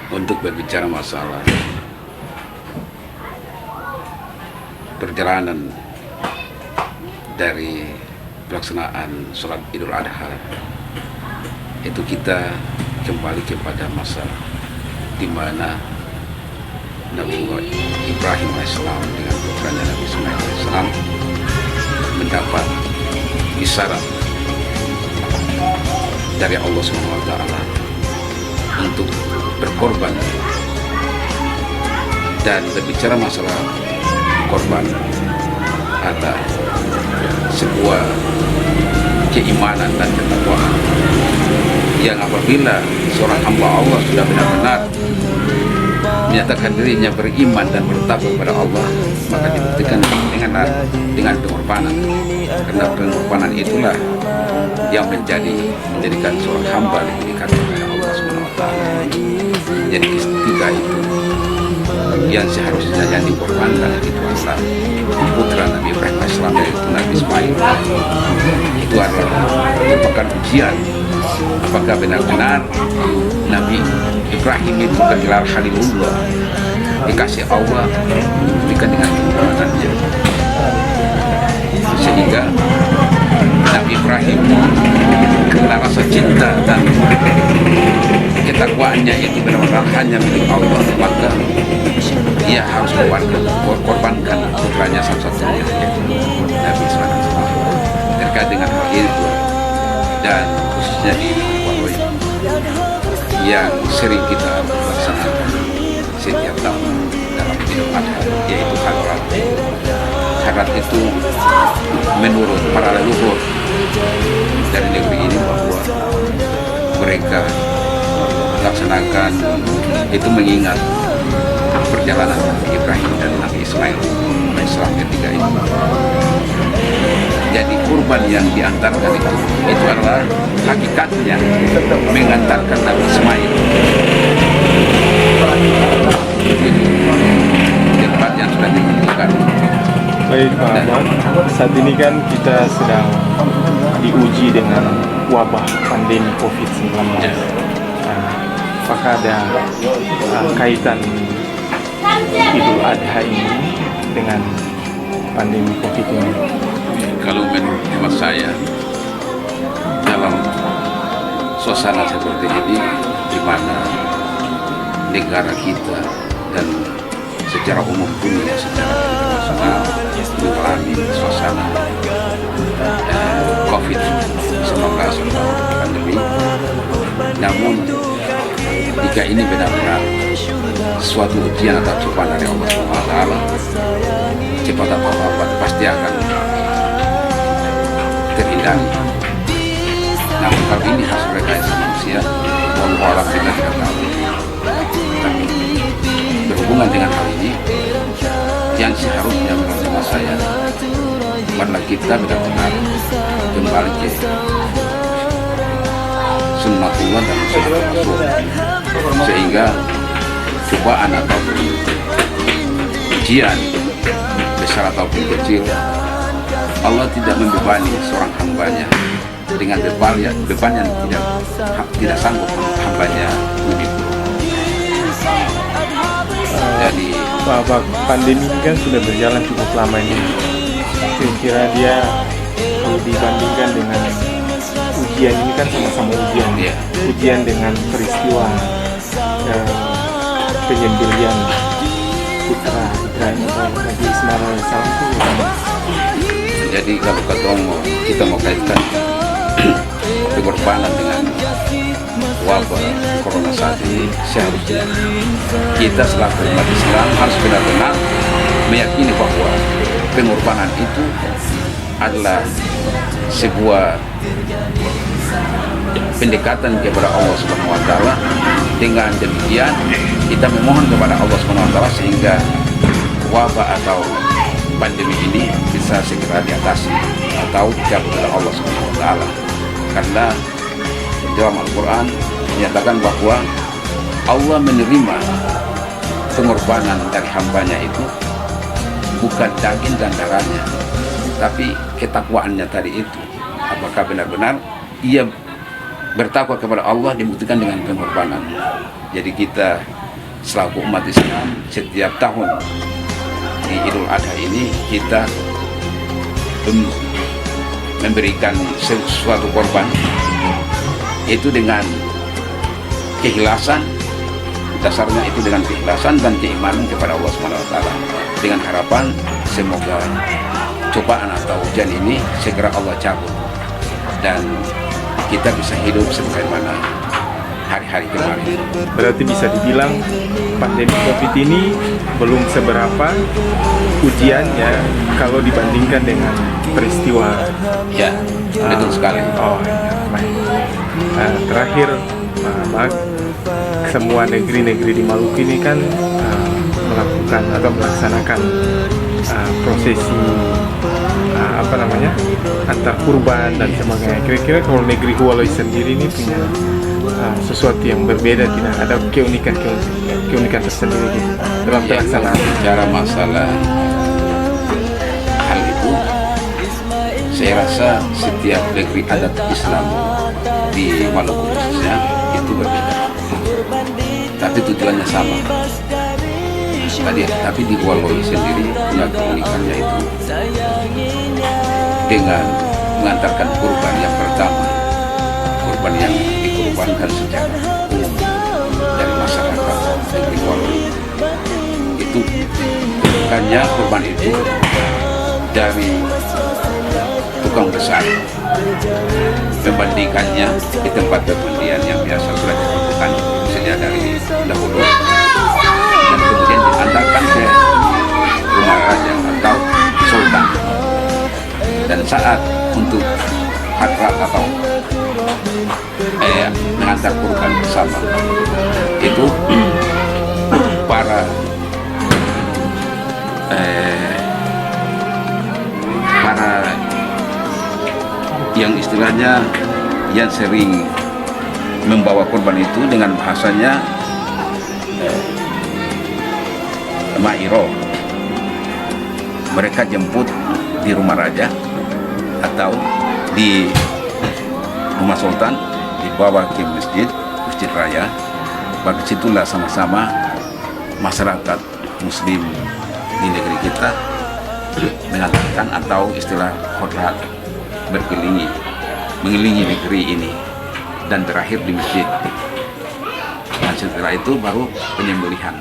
untuk berbicara masalah perjalanan dari pelaksanaan sholat Idul Adha, itu kita kembali kepada masa di mana Nabi Ibrahim AS dengan putranya Nabi Ismail AS mendapat isyarat dari Allah SWT untuk berkorban. Dan berbicara masalah korban, ada sebuah keimanan dan ketakwaan yang apabila seorang hamba Allah sudah benar-benar menyatakan dirinya beriman dan bertakwa kepada Allah, maka dibuktikan dengan pengorbanan. Karena pengorbanan itulah yang menjadikan seorang hamba lebih dekat kepada Allah SWT. Jadi ketiga itu yang seharusnya yang dikorbankan itu adalah putra Nabi Ibrahim AS yaitu Nabi Ismail. Itu adalah merupakan ujian apakah benar-benar Nabi Ibrahim itu bergelar Khalilullah, dikasih Allah diberikan dengan pengorbanannya, sehingga Nabi Ibrahim karena rasa cinta dan ketakwaannya itu benar-benar hanya milik Allah, maka ia harus korbankan putranya satu-satunya, yaitu Nabi Ismail terkait dengan hal itu. Dan khususnya di Wallahi yang sering kita laksanakan setiap tahun dalam Idul Adha, yaitu Hadrat. Hadrat itu menurut para leluhur dari negeri ini bahwa mereka melaksanakan itu mengingat perjalanan Nabi Ibrahim dan Nabi Ismail AS ketiga itu. Jadi kurban yang diantarkan itu adalah hakikatnya mengantarkan Nabi Ismail. Tempat yang sudah ditentukan. Baik Pak Ahmad, saat ini kan kita sedang diuji dengan wabah pandemi COVID-19. Apakah ada kaitan Idul Adha ini dengan pandemi COVID ini? Kalau menurut hemat saya, dalam suasana seperti ini, di mana negara kita dan secara umum dunia secara internasional mengalami suasana COVID-19 atau pandemi, namun jika ini benar-benar suatu ujian atau cobaan dari Allah SWT, cepat atau lambat pasti akan terhindari. Namun kalau ini hasil rekayasa manusia, walau kita tidak tahu. Tapi berhubungan dengan hal ini, yang seharusnya menurut saya, karena kita benar-benar kembali ke sunnatullah dan sunnah Rasul, sehingga cobaan ataupun ujian besar ataupun kecil, Allah tidak membebani seorang hambanya dengan beban yang tidak sanggup hambanya memikul. Jadi Pak, pandemi ini kan sudah berjalan cukup lama ini. Kira-kira dia kalau dibandingkan dengan ujian ini kan sama-sama ujian. Ya. Ujian dengan peristiwa penyembelihan putra Ibrahim atau Nabi Ismail AS itu. Jadi kalau kita mau kaitkan pengorbanan dengan wabah corona saat ini, seharusnya kita selaku umat Islam harus benar-benar meyakini bahwa pengorbanan itu adalah sebuah pendekatan kepada Allah Subhanahu wa taala. Dengan demikian kita memohon kepada Allah Subhanahu wa taala sehingga wabah atau pandemi ini bisa segera diatasi atau dicabut oleh Allah Subhanahu wa taala. Karena dalam Al-Quran menyatakan bahwa Allah menerima pengorbanan dari hambanya itu bukan daging dan darahnya, tapi ketakwaannya tadi itu. Apakah benar-benar ia bertakwa kepada Allah dibuktikan dengan pengorbanan. Jadi kita selaku umat Islam setiap tahun di Idul Adha ini kita memberikan sesuatu korban, itu dengan keikhlasan, dasarnya itu dengan keikhlasan dan keimanan kepada Allah SWT, dengan harapan semoga cobaan atau ujian ini segera Allah cabut dan kita bisa hidup sebagaimana hari-hari kemarin. Berarti bisa dibilang pandemi COVID ini belum seberapa ujiannya kalau dibandingkan dengan peristiwa. Ya, betul sekali. Oh, baik. Terakhir, Pak, semua negeri-negeri di Maluku ini kan melakukan atau melaksanakan prosesi antar kurban dan sebagainya. Kira-kira kalau negeri Hualoi sendiri ini punya sesuatu yang berbeda, tidak ada keunikan tersendiri gitu dalam pelaksanaan. Bicara masalah hal itu, saya rasa setiap negeri adat Islam di Maluku khususnya itu berbeda, tapi tujuannya sama. Tapi di Hualoi sendiri punya keunikannya itu dengan mengantarkan kurban yang pertama, kurban yang dikurbankan secara umum dari masyarakat negeri Hualoi. Itu bukannya kurban itu dari tukang besar, membandingkannya di tempat pembandian yang biasa sudah dilakukan sejak dari dahulu, dan kemudian diantarkan ke rumah raja atau sultan. Dan saat untuk hadrat atau mengantar kurban bersama itu para yang istilahnya yang sering membawa kurban itu dengan bahasanya Mairo, mereka jemput di rumah raja atau di rumah sultan, dibawa ke masjid raya. Bagi situlah sama-sama masyarakat muslim di negeri kita mengatakan atau istilah khotbah mengelilingi negeri ini dan terakhir di masjid. Dan setelah itu baru penyembelihan.